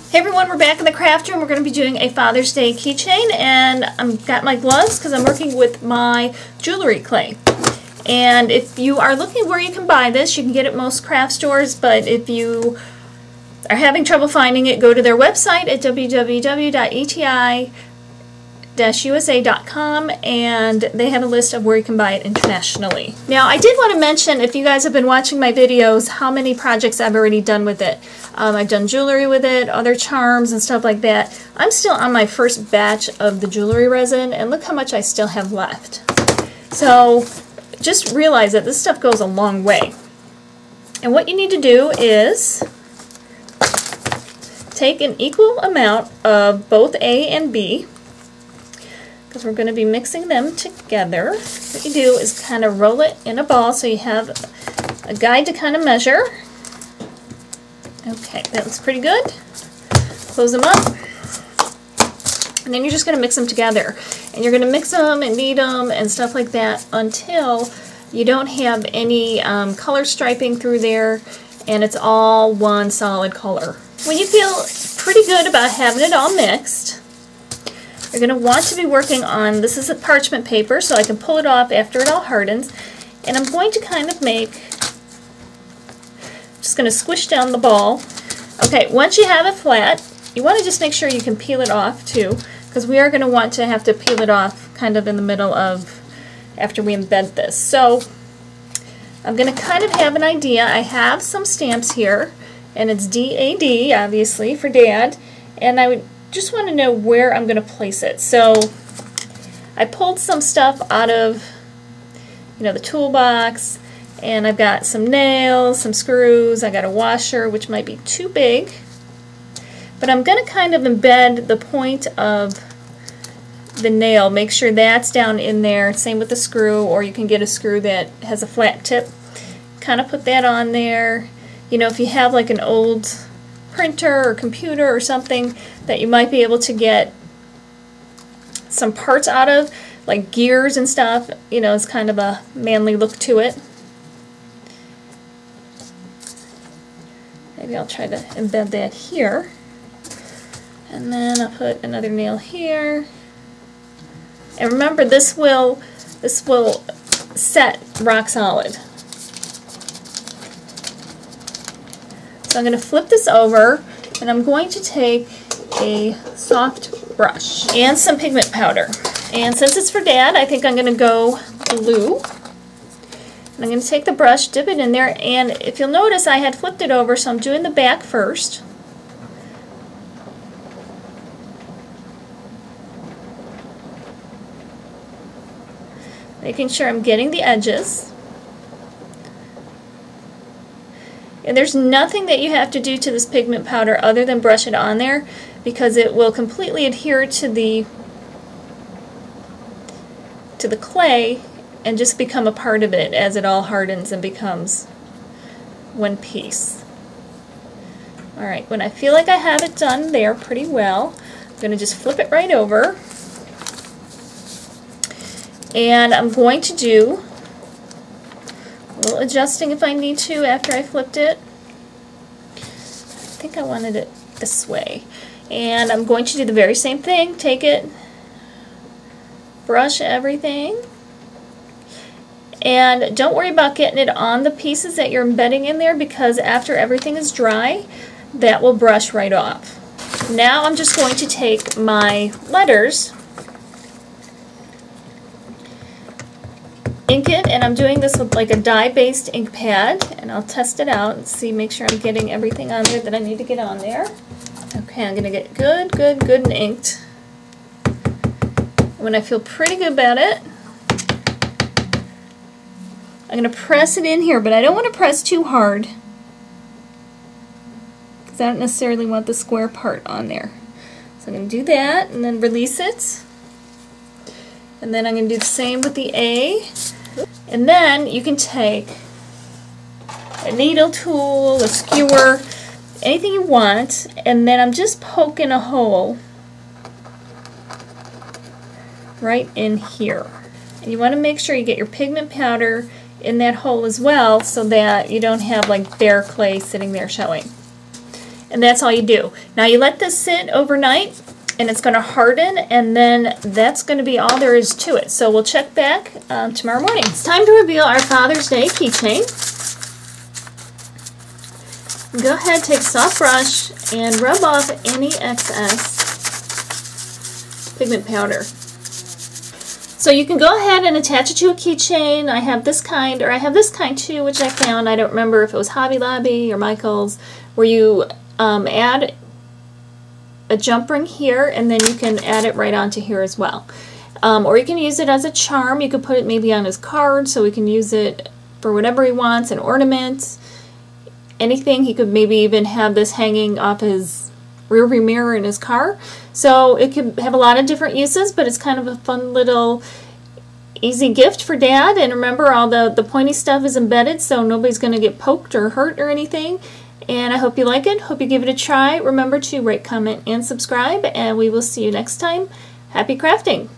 Hey everyone, we're back in the craft room. We're going to be doing a Father's Day keychain, and I've got my gloves because I'm working with my jewelry clay. And if you are looking where you can buy this, you can get it at most craft stores, but if you are having trouble finding it, go to their website at www.eti-usa.com, and they have a list of where you can buy it internationally. Now, I did want to mention, if you guys have been watching my videos, how many projects I've already done with it. I've done jewelry with it, other charms and stuff like that. I'm still on my first batch of the jewelry resin, and look how much I still have left. So just realize that this stuff goes a long way. And what you need to do is take an equal amount of both A and B, because we're going to be mixing them together. What you do is kind of roll it in a ball so you have a guide to kind of measure. Okay, that looks pretty good. Close them up. And then you're just going to mix them together. And you're going to mix them and knead them and stuff like that until you don't have any color striping through there and it's all one solid color. When you feel pretty good about having it all mixed, you're going to want to be working on, this is a parchment paper, so I can pull it off after it all hardens. And I'm going to kind of make, just going to squish down the ball. Okay, once you have it flat, you want to just make sure you can peel it off too, because we are going to want to have to peel it off kind of in the middle of, after we embed this. So I'm going to kind of have an idea. I have some stamps here, and it's DAD, obviously, for Dad, and I would just want to know where I'm going to place it. So I pulled some stuff out of, the toolbox, and I've got some nails, some screws, I got a washer, which might be too big, but I'm going to kind of embed the point of the nail, make sure that's down in there, same with the screw, or you can get a screw that has a flat tip, kind of put that on there. If you have like an old printer or computer or something that you might be able to get some parts out of, like gears and stuff, it's kind of a manly look to it. Maybe I'll try to embed that here. And then I'll put another nail here. And remember, this will set rock solid. So I'm going to flip this over, and I'm going to take a soft brush and some pigment powder. And since it's for Dad, I think I'm going to go blue. And I'm going to take the brush, dip it in there, and if you'll notice, I had flipped it over, so I'm doing the back first. Making sure I'm getting the edges. And there's nothing that you have to do to this pigment powder other than brush it on there, because it will completely adhere to the clay and just become a part of it as it all hardens and becomes one piece. Alright, when I feel like I have it done there pretty well, I'm going to just flip it right over. And I'm going to do a little adjusting if I need to after I flipped it. I think I wanted it this way. And I'm going to do the very same thing. Take it, brush everything, and don't worry about getting it on the pieces that you're embedding in there, because after everything is dry, that will brush right off. Now I'm just going to take my letters, ink it, and I'm doing this with like a dye-based ink pad, and I'll test it out and see, make sure I'm getting everything on there that I need to get on there. Okay, I'm going to get good and inked. When I feel pretty good about it, I'm going to press it in here, but I don't want to press too hard, because I don't necessarily want the square part on there. So I'm going to do that and then release it. And then I'm going to do the same with the A. And then you can take a needle tool, a skewer, anything you want, and then I'm just poking a hole right in here. And you want to make sure you get your pigment powder in that hole as well, so that you don't have like bare clay sitting there showing. And that's all you do. Now you let this sit overnight and it's going to harden, and then that's going to be all there is to it. So we'll check back tomorrow morning. It's time to reveal our Father's Day keychain. Go ahead, take a soft brush and rub off any excess pigment powder. So you can go ahead and attach it to a keychain. I have this kind, or I have this kind too, which I found. I don't remember if it was Hobby Lobby or Michael's, where you add a jump ring here, and then you can add it right onto here as well. Or you can use it as a charm. You could put it maybe on his card, so we can use it for whatever he wants, an ornament, anything. He could maybe even have this hanging off his rearview mirror in his car. So it could have a lot of different uses, but it's kind of a fun little easy gift for Dad. And remember, all the pointy stuff is embedded, so nobody's going to get poked or hurt or anything. And I hope you like it. Hope you give it a try. Remember to rate, comment, and subscribe, and we will see you next time. Happy crafting!